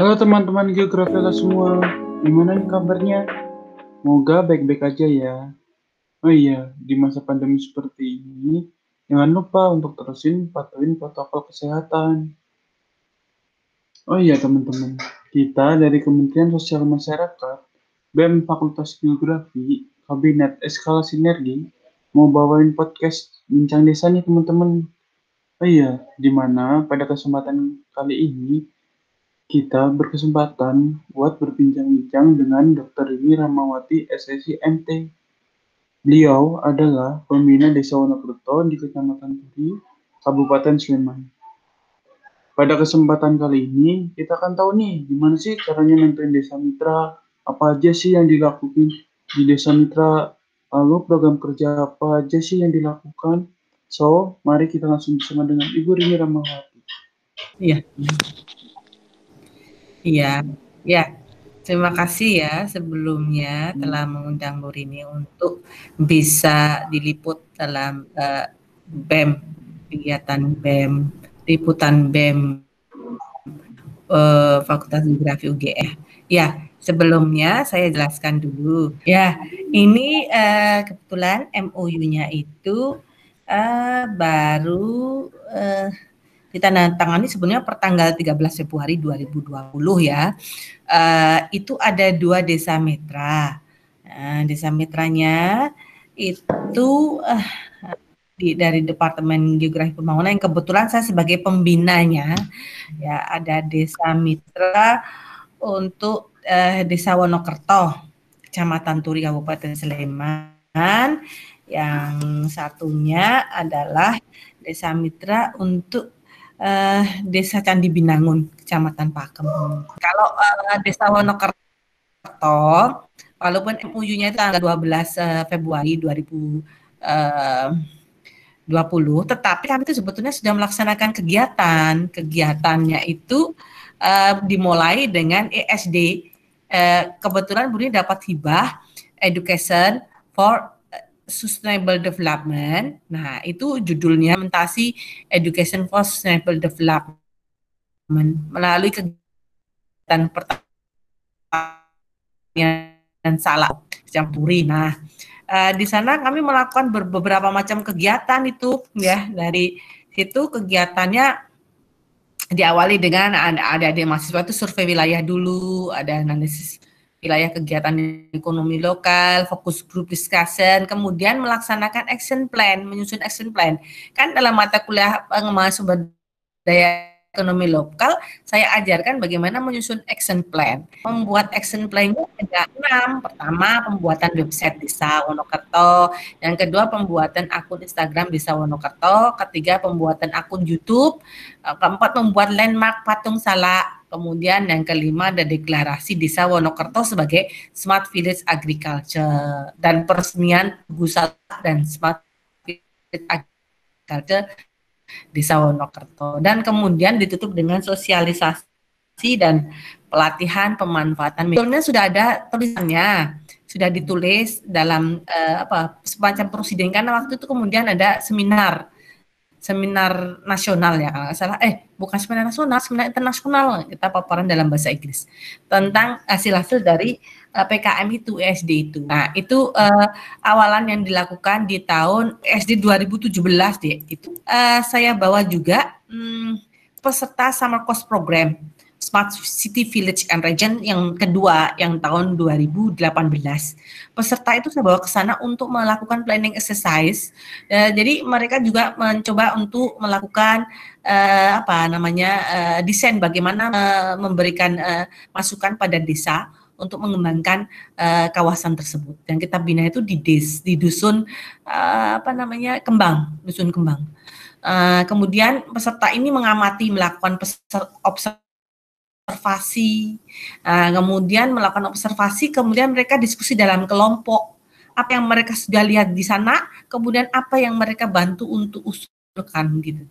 Halo teman-teman geografika semua, gimana nih kabarnya? Semoga baik-baik aja ya. Oh iya, di masa pandemi seperti ini, jangan lupa untuk terusin patuhin protokol kesehatan. Oh iya teman-teman, kita dari Kementerian Sosial Masyarakat, BEM Fakultas Geografi, Kabinet Eskala Sinergi, mau bawain podcast Bincang Desa nih teman-teman. Oh iya, di mana pada kesempatan kali ini kita berkesempatan buat berbincang-bincang dengan Dr. Rini Ramawati, SSI MT. Beliau adalah pembina Desa Wonokerto di Kecamatan Turi, Kabupaten Sleman. Pada kesempatan kali ini, kita akan tahu nih, gimana sih caranya nentuin desa mitra, apa aja sih yang dilakukan di desa mitra, lalu program kerja apa aja sih yang dilakukan. So, mari kita langsung bersama dengan Ibu Rini Ramawati. Iya, iya, ya. Terima kasih ya sebelumnya telah mengundang Bu Rini untuk bisa diliput dalam BEM, kegiatan BEM, liputan BEM Fakultas Geografi UGM. Ya, sebelumnya saya jelaskan dulu. Ya, ini kebetulan MOU-nya itu baru ditandatangani sebenarnya pertanggal 13 Februari 2020 ya. Itu ada 2 desa mitra. Desa mitranya itu dari Departemen Geografi Pembangunan yang kebetulan saya sebagai pembinanya. Ya, ada desa mitra untuk Desa Wonokerto, Kecamatan Turi, Kabupaten Sleman. Yang satunya adalah desa mitra untuk Desa Candi Binangun, Kecamatan Pakem. Kalau Desa Wonokerto, walaupun MOU-nya itu tanggal 12 Februari 2020, tetapi kami itu sebetulnya sudah melaksanakan kegiatan. Kegiatannya itu dimulai dengan ESD. Kebetulan Bu Rini dapat hibah Education for Sustainable Development. Nah, itu judulnya implementasi Education for Sustainable Development melalui kegiatan pertanian salah campuri. Nah, di sana kami melakukan beberapa macam kegiatan itu ya. Dari situ kegiatannya diawali dengan ada mahasiswa itu survei wilayah dulu, ada analisis wilayah kegiatan ekonomi lokal, fokus group discussion, kemudian melaksanakan action plan, menyusun action plan. Kan dalam mata kuliah pengembangan sumber daya ekonomi lokal, saya ajarkan bagaimana menyusun action plan. Membuat action plan-nya ada 6. Pertama, pembuatan website Desa Wonokerto. Yang kedua, pembuatan akun Instagram Desa Wonokerto. Ketiga, pembuatan akun YouTube. Keempat, membuat landmark patung salak. Kemudian yang kelima ada deklarasi Desa Wonokerto sebagai Smart Village Agriculture dan peresmian Gusala dan Smart Village Agriculture Desa Wonokerto, dan kemudian ditutup dengan sosialisasi dan pelatihan pemanfaatan. Sebetulnya sudah ada tulisannya, sudah ditulis dalam semacam prosedur, karena waktu itu kemudian ada seminar nasional ya kalau nggak salah, bukan seminar nasional, seminar internasional, kita paparan dalam bahasa Inggris tentang hasil-hasil dari PKM itu, SD itu. Nah, itu awalan yang dilakukan di tahun SD 2017 deh. Itu saya bawa juga peserta Summer Course Program Smart City Village and Region yang kedua yang tahun 2018. Peserta itu saya bawa ke sana untuk melakukan planning exercise. Jadi mereka juga mencoba untuk melakukan desain bagaimana memberikan masukan pada desa untuk mengembangkan kawasan tersebut. Dan kita bina itu di dusun dusun Kembang. Kemudian peserta ini mengamati, melakukan observasi, kemudian melakukan observasi, kemudian mereka diskusi dalam kelompok, apa yang mereka sudah lihat di sana, kemudian apa yang mereka bantu untuk usulkan gitu.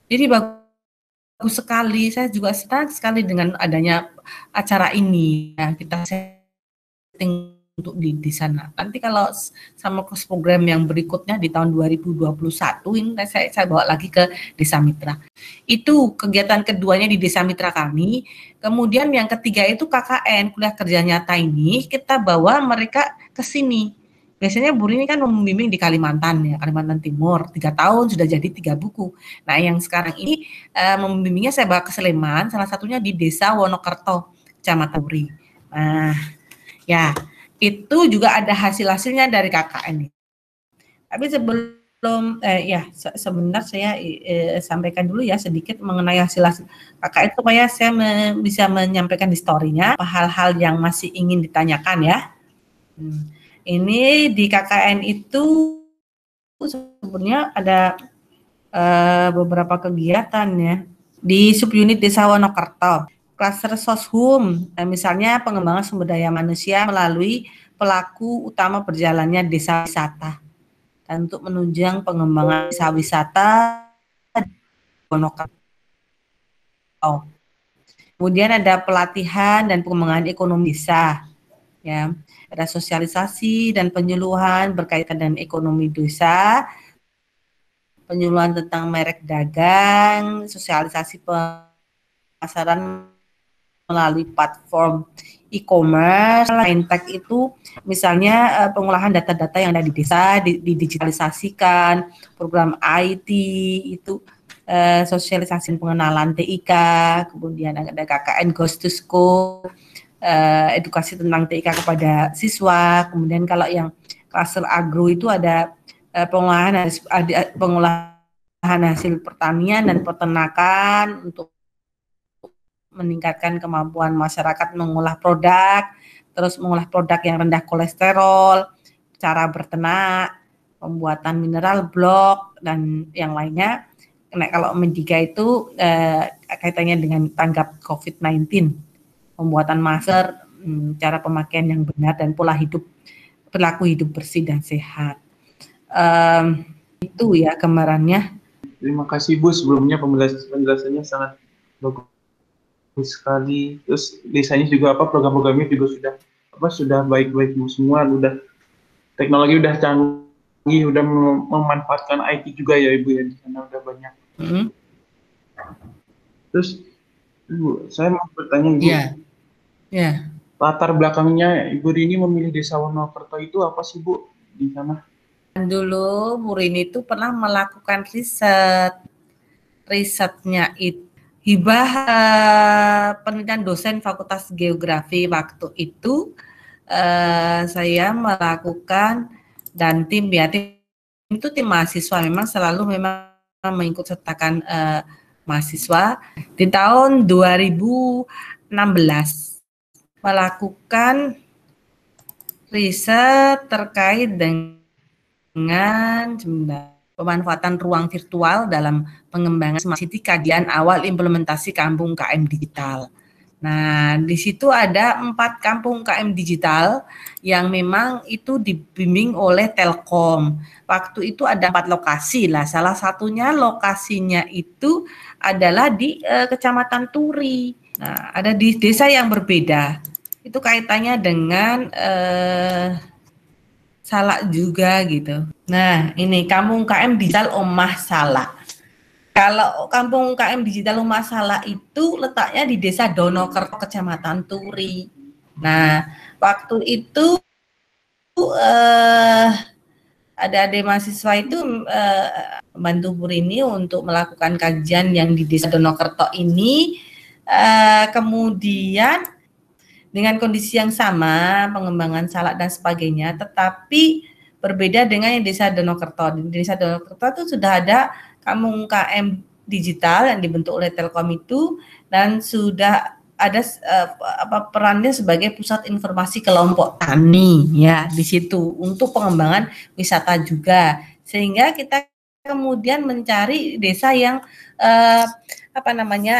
Jadi bagus sekali, saya juga senang sekali dengan adanya acara ini. Ya, kita setting untuk di sana. Nanti kalau sama program yang berikutnya di tahun 2021 ini saya bawa lagi ke Desa Mitra. Itu kegiatan keduanya di Desa Mitra kami. Kemudian yang ketiga itu KKN, kuliah kerja nyata ini kita bawa mereka ke sini. Biasanya Bu Rini kan membimbing di Kalimantan ya, Kalimantan Timur, 3 tahun sudah jadi 3 buku. Nah yang sekarang ini membimbingnya saya bawa ke Sleman, salah satunya di Desa Wonokerto, Kecamatan Puri. Nah ya itu juga ada hasil-hasilnya dari KKN. Tapi sebelum sebentar saya sampaikan dulu ya sedikit mengenai hasil-hasil KKN supaya saya bisa menyampaikan historinya, hal-hal yang masih ingin ditanyakan ya. Ini di KKN itu sebenarnya ada beberapa kegiatan ya di subunit Desa Wonokerto. Klaster Soshum, misalnya pengembangan sumber daya manusia melalui pelaku utama berjalannya desa wisata. Dan untuk menunjang pengembangan desa wisata Wonokerto. Kemudian ada pelatihan dan pengembangan ekonomi desa. Ya, ada sosialisasi dan penyuluhan berkaitan dengan ekonomi desa, penyuluhan tentang merek dagang, sosialisasi pemasaran melalui platform e-commerce, fintech itu misalnya pengolahan data-data yang ada di desa didigitalisasikan, program IT itu sosialisasi pengenalan TIK, kemudian ada KKN Ghost to School, edukasi tentang TIK kepada siswa, kemudian kalau yang klaster agro itu ada pengolahan hasil pertanian dan peternakan untuk meningkatkan kemampuan masyarakat mengolah produk, terus mengolah produk yang rendah kolesterol, cara berternak, pembuatan mineral blok, dan yang lainnya. Nah, kalau Medica itu kaitannya dengan tanggap COVID-19, pembuatan masker, cara pemakaian yang benar, dan pola hidup, perilaku hidup bersih dan sehat. Itu ya gambarannya. Terima kasih Bu, sebelumnya penjelasannya sangat bagus sekali. Terus desanya juga program-programnya juga sudah baik-baik semua, udah teknologi udah canggih, udah memanfaatkan IT juga ya Ibu ya, di sana udah banyak. Terus Ibu, saya mau bertanya Ibu. Yeah. Latar belakangnya Ibu Rini memilih Desa Wonokerto itu apa sih Bu di sana? Dulu Bu Rini itu pernah melakukan risetnya itu hibah penelitian dosen Fakultas Geografi waktu itu saya melakukan dan tim itu tim mahasiswa memang selalu mengikut sertakan mahasiswa di tahun 2016 melakukan riset terkait dengan pemanfaatan ruang virtual dalam pengembangan Smart City, kajian awal implementasi kampung KM digital. Nah, di situ ada 4 kampung KM digital yang memang itu dibimbing oleh Telkom. Waktu itu ada 4 lokasi lah. Salah satunya lokasinya itu adalah di Kecamatan Turi. Nah, ada di desa yang berbeda. Itu kaitannya dengan Salak juga gitu. Nah, ini Kampung KM Digital Omah Salak. Kalau Kampung KM Digital Omah Salak itu letaknya di Desa Donokerto, Kecamatan Turi. Nah, waktu itu ada mahasiswa itu membantu Bu Rini untuk melakukan kajian yang di Desa Donokerto ini. Kemudian dengan kondisi yang sama, pengembangan salak dan sebagainya, tetapi berbeda dengan yang Desa Donokerto. Di Desa Donokerto itu sudah ada kampung KM digital yang dibentuk oleh Telkom itu, dan sudah ada perannya sebagai pusat informasi kelompok tani ya di situ untuk pengembangan wisata juga, sehingga kita kemudian mencari desa yang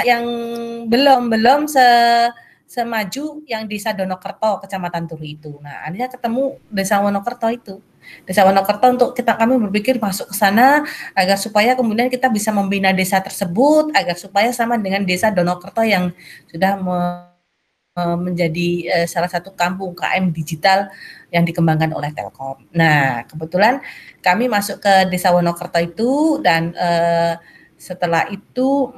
yang belum semaju yang Desa Donokerto, Kecamatan Turi itu. Nah, akhirnya ketemu Desa Wonokerto itu. Desa Wonokerto untuk kami berpikir masuk ke sana agar supaya kemudian kita bisa membina desa tersebut agar supaya sama dengan Desa Donokerto yang sudah menjadi salah satu kampung UKM digital yang dikembangkan oleh Telkom. Nah, kebetulan kami masuk ke Desa Wonokerto itu dan setelah itu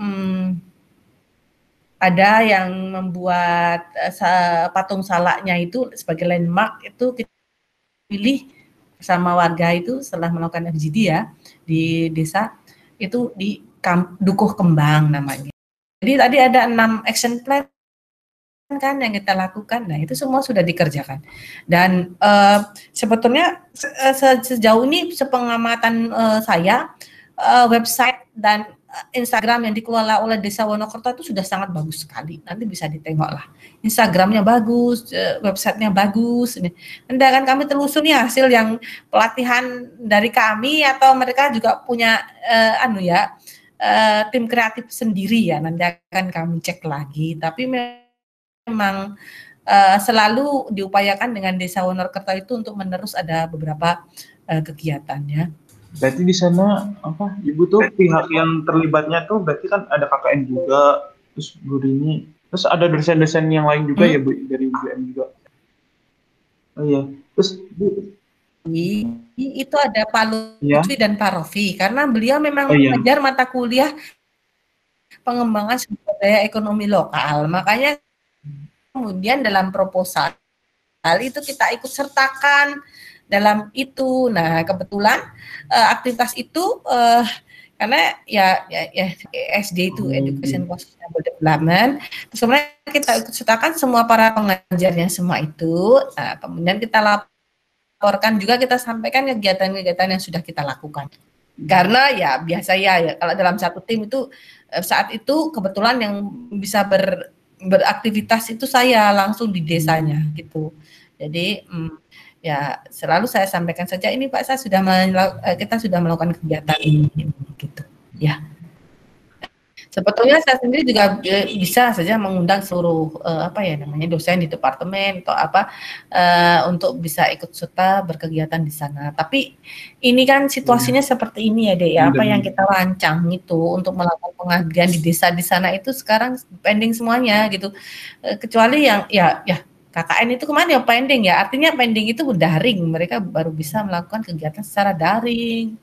ada yang membuat patung salaknya itu sebagai landmark, itu kita pilih bersama warga itu setelah melakukan FGD ya di desa itu di Dukuh Kembang namanya. Jadi tadi ada 6 action plan kan yang kita lakukan. Nah, itu semua sudah dikerjakan. Dan sebetulnya sejauh ini sepengamatan saya website dan Instagram yang dikelola oleh Desa Wonokerto itu sudah sangat bagus sekali. Nanti bisa ditengok lah. Instagramnya bagus, websitenya bagus. Nanti akan kami telusuri hasil yang pelatihan dari kami atau mereka juga punya tim kreatif sendiri ya. Nanti akan kami cek lagi. Tapi memang selalu diupayakan dengan Desa Wonokerto itu untuk menerus ada beberapa kegiatannya. Berarti di sana apa Ibu tuh pihak yang terlibatnya tuh berarti kan ada KKN juga, terus Bu Rini, terus ada dosen-dosen yang lain juga ya Bu dari UGM juga. Oh iya, terus Bu itu ada Pak Lutfi dan Pak Rofi karena beliau memang mengajar mata kuliah pengembangan sumber daya ekonomi lokal. Makanya kemudian dalam proposal itu kita ikut sertakan dalam itu. Nah, kebetulan aktivitas itu karena ya SD itu Education for Sustainable Development. Terus kemudian kita ikut sertakan semua para pengajarnya semua itu. Nah, kemudian kita laporkan juga, kita sampaikan kegiatan-kegiatan yang sudah kita lakukan. Karena ya biasa ya kalau dalam satu tim itu saat itu kebetulan yang bisa beraktivitas itu saya langsung di desanya gitu. Jadi ya selalu saya sampaikan saja ini Pak, kita sudah melakukan kegiatan ini gitu ya. Sebetulnya saya sendiri juga bisa saja mengundang seluruh dosen di departemen atau untuk bisa ikut serta berkegiatan di sana. Tapi ini kan situasinya seperti ini ya Dek ya, apa yang kita rancang itu untuk melakukan pengabdian di desa di sana itu sekarang pending semuanya gitu. Kecuali yang ya KKN itu kemarin yang pending ya, artinya pending itu daring, mereka baru bisa melakukan kegiatan secara daring.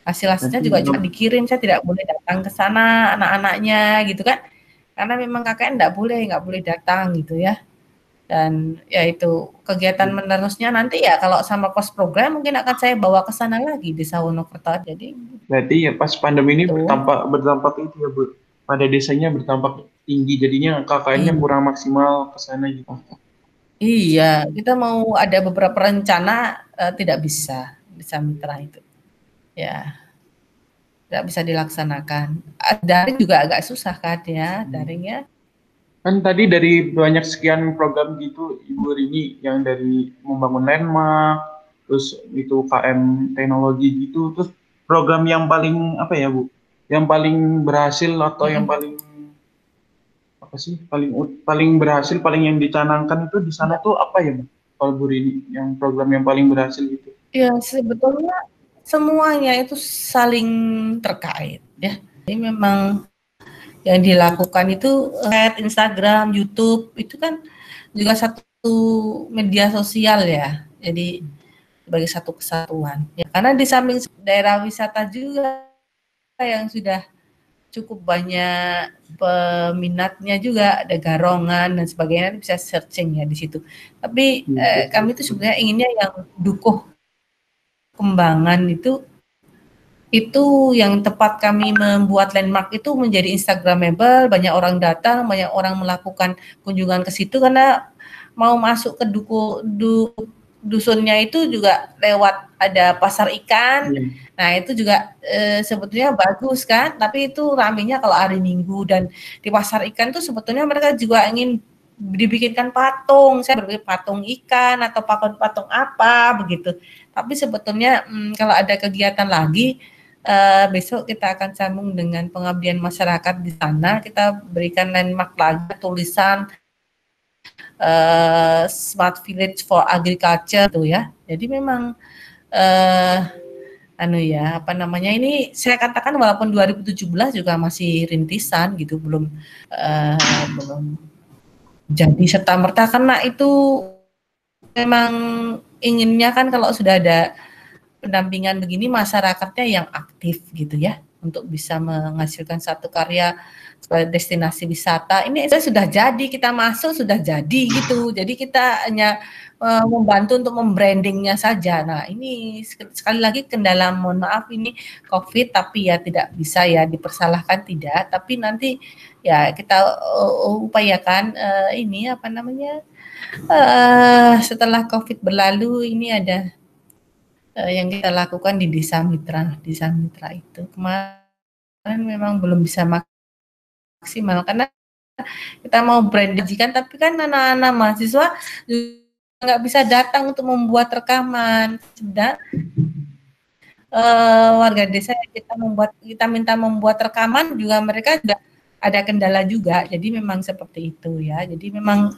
Hasil-hasilnya juga cuma dikirim, saya tidak boleh datang ke sana anak-anaknya gitu kan, karena memang KKN nggak boleh datang gitu ya. Dan ya itu kegiatan menerusnya nanti ya kalau sama post program mungkin akan saya bawa ke sana lagi di Wonokerto. Jadi berarti ya pas pandemi ini berdampak itu ya Bu, pada desanya berdampak tinggi, jadinya KKN-nya kurang maksimal ke sana gitu. Iya, kita mau ada beberapa rencana tidak bisa mitra itu. Ya, tidak bisa dilaksanakan. Daring juga agak susah kan ya, daringnya. Kan tadi dari banyak sekian program gitu, Ibu Rini, yang dari membangun landmark, terus itu KM teknologi gitu, terus program yang paling apa ya Bu, yang paling berhasil atau yang paling apa sih, paling berhasil, paling yang dicanangkan itu di sana tuh apa ya Bu? Kalau Bu Rini, yang program yang paling berhasil gitu? Ya sebetulnya semuanya itu saling terkait ya. Jadi memang yang dilakukan itu Instagram, YouTube itu kan juga satu media sosial ya. Jadi sebagai satu kesatuan. Ya, karena di samping daerah wisata juga yang sudah cukup banyak peminatnya juga, ada Garongan dan sebagainya, bisa searching ya di situ. Tapi kami itu sebenarnya inginnya yang Dukuh Kembangan itu yang tepat kami membuat landmark itu menjadi instagramable, banyak orang datang, banyak orang melakukan kunjungan ke situ karena mau masuk ke dusunnya itu juga lewat ada pasar ikan. Nah, itu juga sebetulnya bagus kan, tapi itu ramenya kalau hari Minggu, dan di pasar ikan itu sebetulnya mereka juga ingin dibikinkan patung, saya berpikir patung ikan atau patung apa begitu. Tapi sebetulnya kalau ada kegiatan lagi besok kita akan sambung dengan pengabdian masyarakat di sana. Kita berikan landmark lagi tulisan Smart Village for Agriculture tuh ya. Jadi memang ini saya katakan walaupun 2017 juga masih rintisan gitu, belum jadi serta-merta, karena itu memang inginnya kan kalau sudah ada pendampingan begini masyarakatnya yang aktif gitu ya, untuk bisa menghasilkan satu karya sebagai destinasi wisata. Ini sudah jadi, kita masuk sudah jadi gitu. Jadi kita hanya membantu untuk membrandingnya saja. Nah ini sekali lagi kendala, mohon maaf ini COVID, tapi ya tidak bisa ya dipersalahkan, tidak. Tapi nanti ya kita upayakan ini apa namanya, setelah COVID berlalu ini ada yang kita lakukan di Desa Mitra. Desa Mitra itu kemarin memang belum bisa maksimal karena kita mau brandingkan, tapi kan anak-anak mahasiswa nggak bisa datang untuk membuat rekaman. Sudah warga desa yang kita minta membuat rekaman juga mereka juga ada kendala juga. Jadi memang seperti itu ya. Jadi memang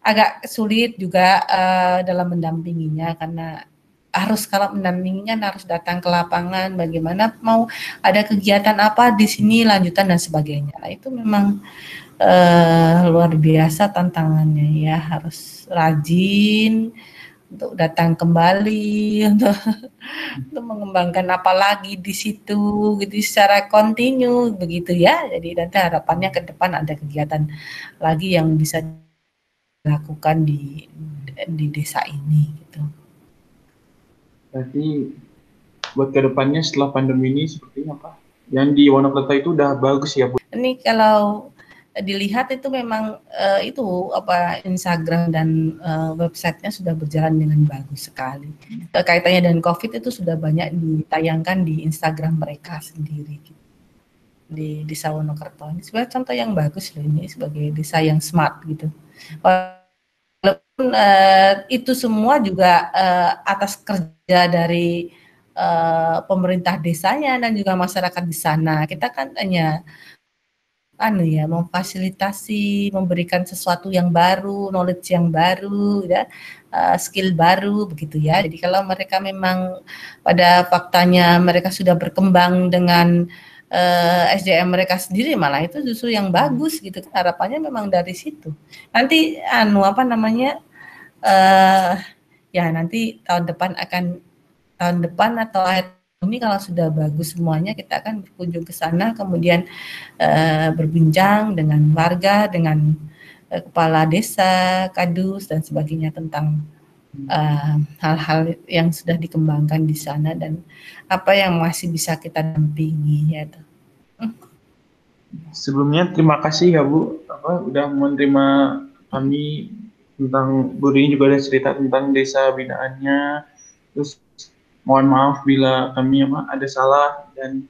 agak sulit juga dalam mendampinginya, karena kalau mendampinginya harus datang ke lapangan, bagaimana mau ada kegiatan apa di sini lanjutan dan sebagainya. Nah, itu memang luar biasa tantangannya ya, harus rajin untuk datang kembali untuk mengembangkan apa lagi di situ gitu secara kontinu begitu ya. Jadi nanti harapannya ke depan ada kegiatan lagi yang bisa dilakukan di desa ini gitu. Berarti buat kedepannya setelah pandemi ini seperti apa? Yang di Wonokerto itu udah bagus ya Bu? Ini kalau dilihat itu memang itu apa Instagram dan websitenya sudah berjalan dengan bagus sekali. Kaitannya dengan COVID itu sudah banyak ditayangkan di Instagram mereka sendiri gitu. Di Desa Wonokerto ini sebenarnya contoh yang bagus loh, ini sebagai desa yang smart gitu. Walaupun itu semua juga atas kerja dari pemerintah desanya dan juga masyarakat di sana. Kita kan hanya memfasilitasi, memberikan sesuatu yang baru, knowledge yang baru, ya, skill baru begitu ya. Jadi kalau mereka memang pada faktanya mereka sudah berkembang dengan SDM mereka sendiri, malah itu justru yang bagus gitu. Harapannya memang dari situ. Nanti ya nanti tahun depan atau akhir ini kalau sudah bagus semuanya, kita akan berkunjung ke sana, kemudian berbincang dengan warga, dengan kepala desa, kadus dan sebagainya tentang hal-hal yang sudah dikembangkan di sana dan apa yang masih bisa kita dampingi ya. Sebelumnya terima kasih ya Bu, udah menerima kami tentang Bu Rini, juga ada cerita tentang desa binaannya. Terus mohon maaf bila kami ada salah, dan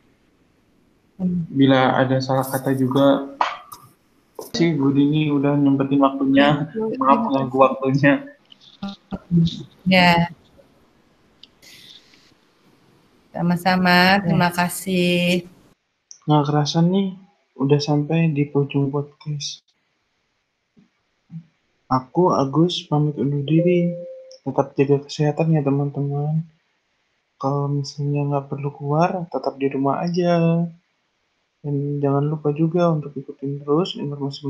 bila ada salah kata juga. Terima kasih Bu Rini udah nyempetin waktunya. Maaf ganggu waktunya. Ya. Sama-sama, terima kasih. Nggak kerasa nih, udah sampai di ujung podcast. Aku, Agus, pamit undur diri. Tetap jaga kesehatan ya teman-teman. Kalau misalnya nggak perlu keluar, tetap di rumah aja. Dan jangan lupa juga untuk ikutin terus informasi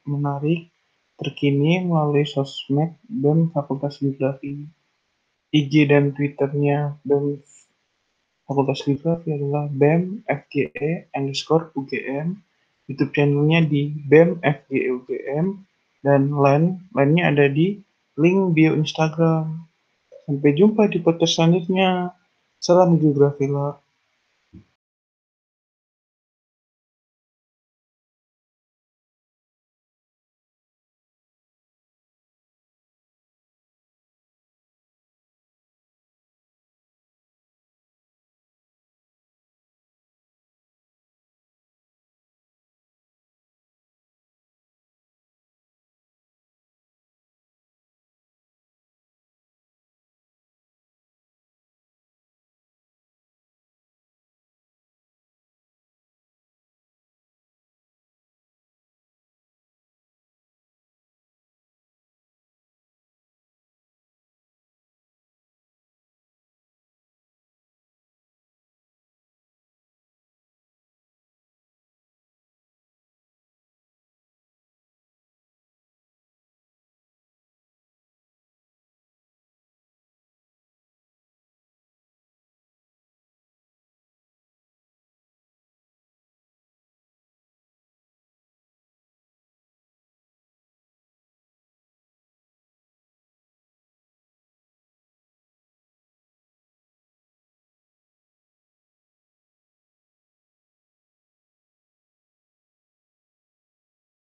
menarik terkini melalui sosmed BEM Fakultas Geografi. IG dan Twitternya BEM Fakultas Geografi adalah BEM FGE_UGM. YouTube channelnya di BEM FGE UGM, dan lainnya ada di link bio Instagram. Sampai jumpa di podcast selanjutnya. Salam geografi.